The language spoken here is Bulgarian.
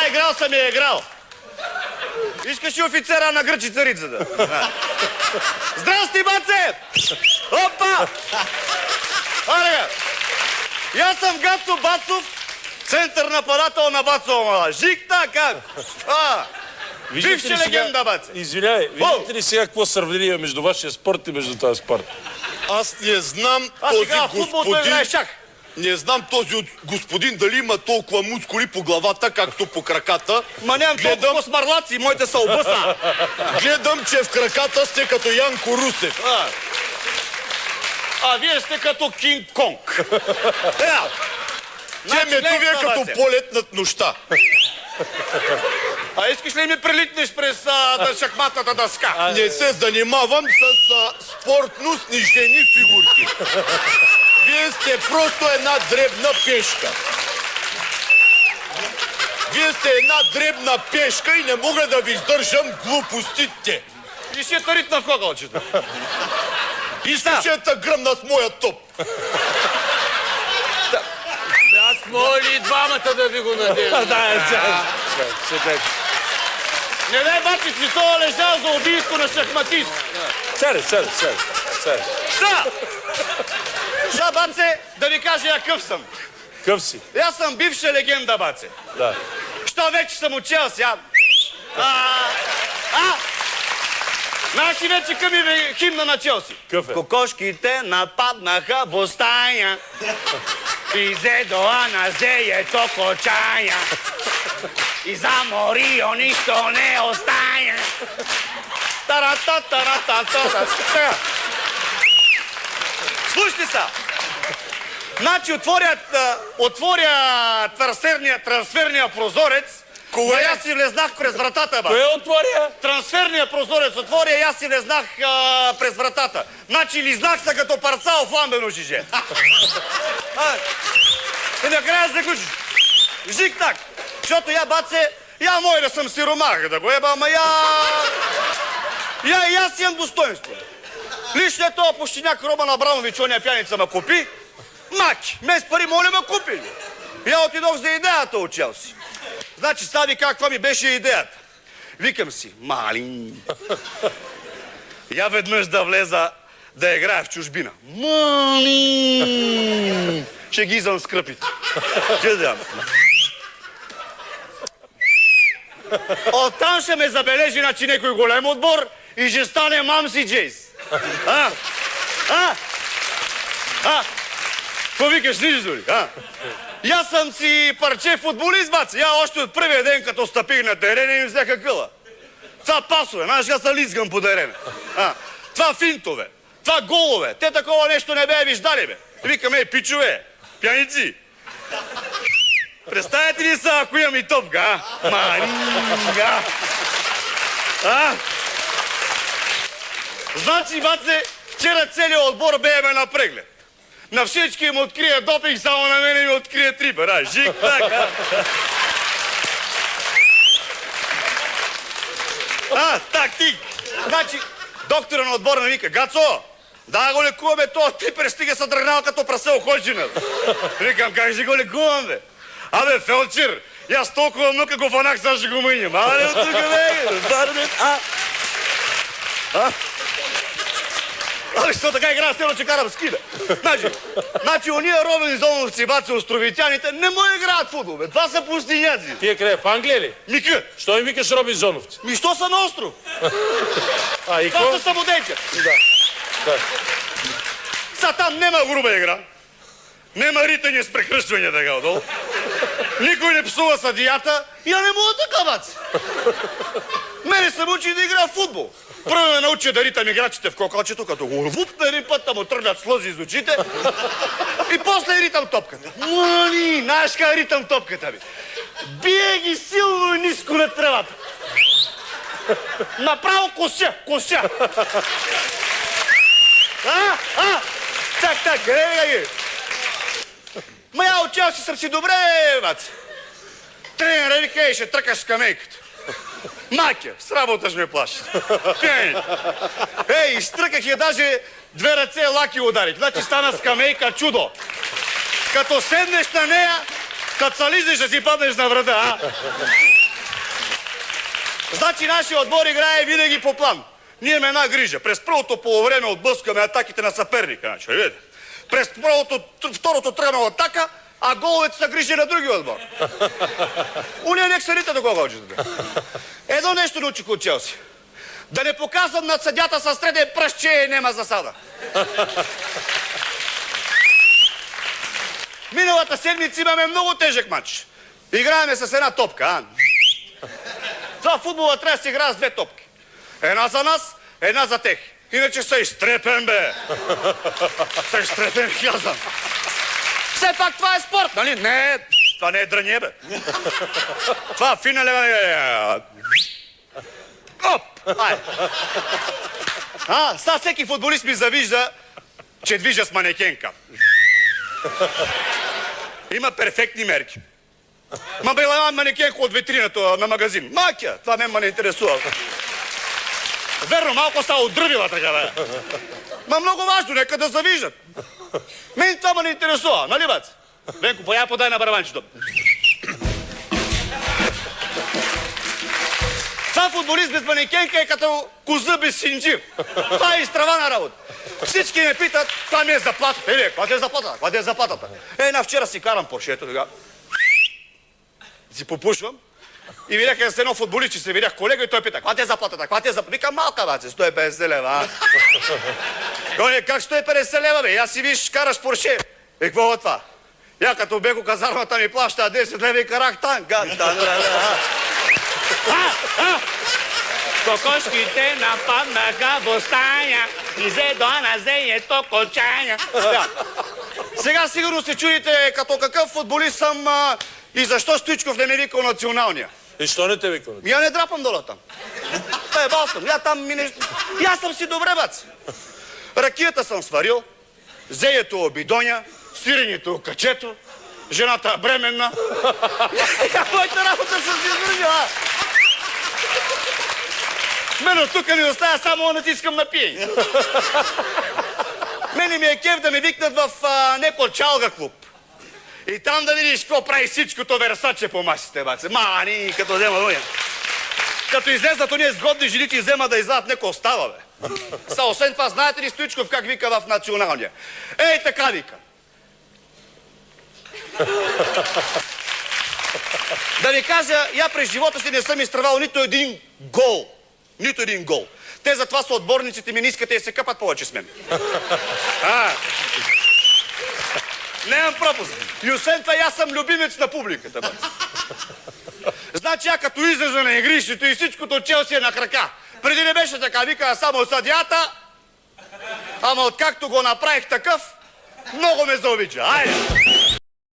Да, играл съм я играл. Искаш ли офицера на гръчи царицата? Здрасти, баце! Опа! Арега! Я съм Гацо Бацов, център нападател на Бацова мала. Жик-так, как? Бивша легенда, баце. Извинявай, виждате ли сега какво сравнение между вашия спорт и между този спорт? Аз не знам сега футбол той играе шах. Не знам този господин дали има толкова мускули по главата, както по краката. Ма нямам толкова смарлаци, моите са объсна. Гледам, че в краката сте като Янко Русев. А вие сте като Кинг Конг. Темето ви е като полет над нощта. А искаш ли ми прилитнеш през шахматната дъска? Не се занимавам с спортностни жени фигурки. Вие сте просто една дребна пешка. Вие сте една дребна пешка и не мога да ви издържам глупостите. И ще те ритна в кокълчето. Искаш да те гръмна с моя топ. Аз мога ли двамата да ви го надея? Не дай бачи, че това лежа за убийство на шахматист. Сяде. Сега, баце, да ви кажа я къв съм. Къв си? Аз съм бивша легенда, баце. Да. Що вече съм от Челси, Знаеш ли вече към е химна на Челси? Къв е? Кокошките нападнаха в остая. И зедоа на зеето кочая. И за Морио нищо не остая. Тарата. Слушайте са. Значи отворя трансферния прозорец. Кое? Аз си влезнах през вратата, ба. Кое отворя? Трансферния прозорец отворя и аз си влезнах през вратата. Значи лизнах се като парцал в ламбено жиже. И накрая заключиш. Жик-так. Защото я, баце, я мой да съм сиромах да го еба, ама и аз имам достоинство. Лично е това пущиняк Роман Абрамович, оня пяница ма купи. Маки, без пари моля ма купи. Я отидох за идеята от Челси. Значи, сади каква ми беше идеята. Викам си, малин. Я веднъж да влеза да играя в чужбина. Малин. Ще ги изам скръпите. Ще дам. Оттам ще ме забележи начи некой голем отбор и ще стане Мамси Джейс. Какво викаш, нищо ли? Я съм си парче футболист, баци. Я още от първия ден, като стъпих на терена, им взеха къла. Това пасове, знаеш, аз се лизгам по терена. Това финтове, това голове. Те такова нещо не бе виждали, бе. Викам, пичове, пяници. Представете ли са, ако имам и топка, Маринга. Значи, баце, вчера целият отбор бееме на преглед. На всички им открия допинг, само на мене ми открия трипер. Жик-так, тактик. Значи, доктора на отбора ми вика, Гацо, да го лекуваме, това трипер стига се дръгнал като прасе охойчина. Викам, как ще го лекувам, бе? Абе, фелчер, и аз толкова мъка го фанах, сега ще го минем. Абе, от тук, бе, Абе, що така играя, стено, че карам ски, бе? Значи, ония робинзоновци, баци, островитяните, не му играят футбол, бе. Това са пустиняци. Тие къде, в Англия ли? Мика. Що им викаш робинзоновци? Що са на остров? И това са самодейка. Да. Са там нема груба игра. Нема ритане с прекръщване така отдолу. Никой не псува съдията и я не мога така, баци. Мене се учи да игра в футбол. Първо ме научи да ритам играчите в кокалчето, като го вупна един път, да му тръгнат слъзи из очите. И после ритам топката. Мани, знаеш как ритам топката ми? Бие ги силно и ниско на тревата. Направо кося. Так, гей. Ма я от Челси съм си добре, баци. Тренера вика, ще тръкаш скамейката. Макя, с работа ще ме плаши. Изтръках я даже две ръце лаки ударих. Значи стана скамейка чудо. Като седнеш на нея, като се лизеш, да си паднеш на врата, Значи нашия отбор играе винаги по план. Ние имаме една грижа. През първото полувреме отблъскаме атаките на съперника. Значи, видите? През второто тръгнала атака, а головете са грижи на другия отбор. Уния нека съдите до кога учите. Едно нещо научих от Челси. Да не показвам над съдята със среден пръст, че нема засада. Миналата седмица имаме много тежък матч. Играеме с една топка. Това футбола трябва да се играе с две топки. Една за нас, една за тех. Иначе се изтрепен, бе. Се изтрепен, казвам. Все пак това е спорт, нали? Не, това не е дръние, бе. Това финале... Оп! Ай! Сега всеки футболист ми завижда, че движа с манекенка. Има перфектни мерки. Ма била манекенка от витрината на магазин. Макя, това ме не интересува. Верно, малко става отдръбила така, бе. Ма много важно, нека да завиждат. Мен това ме не интересува, нали, бац? Венко, подай на барабанчето. Това футболист без манекенка е като коза без синджир. Това е изтравана работа. Всички ме питат, това ми е заплатата. Каква ти е заплатата? Каква ти е заплатата? На вчера си карам Поршето, сега. Си попушвам и видях с едно футболист, че се видях колега и той пита, каква ти е заплатата? Каква ти е заплатата? Вика, малка, баце, 150 лева. Как 150 лева, бе? Я си виж, караш Порше. Какво е това? Я като беко казармата ми плаща 10 лева и карах танк. Кокошките нападнаха в стая и взе до назеето кочаня. Сега сигурно се чудите като какъв футболист съм и защо Стоичков не ме викал националния. И що не те викал? Я не драпам долу там. Бал съм. Я там ми нещо... Я съм си добре, бац. Ракията съм сварил, зеето бидоня, сиренето качето, жената бременна. Моята работа съм си издържал. Мен тук ми остава само да натискам на пиене. Мене ми е кеф да ме викнат в некой чалга клуб. И там да видиш какво прави всичкото Версаче по масите, баце. Мани, като взема луня. Като излезнат уния сгодни жените и взема да извадат неко остава, бе. Освен това, знаете ли Стоичков как вика в националния? Ей, така вика. Да ви кажа, я през живота си не съм изтървал нито един гол. Нито един гол. Те затова са отборниците ми, не искате да се къпат повече с мен. Нямам пропуск. И освен това, аз съм любимец на публиката. Бе. Значи, я като излеза на игрището и всичкото от Челси е на крака. Преди не беше така, вика само съдията, ама откакто го направих такъв, много ме заобича. Айде!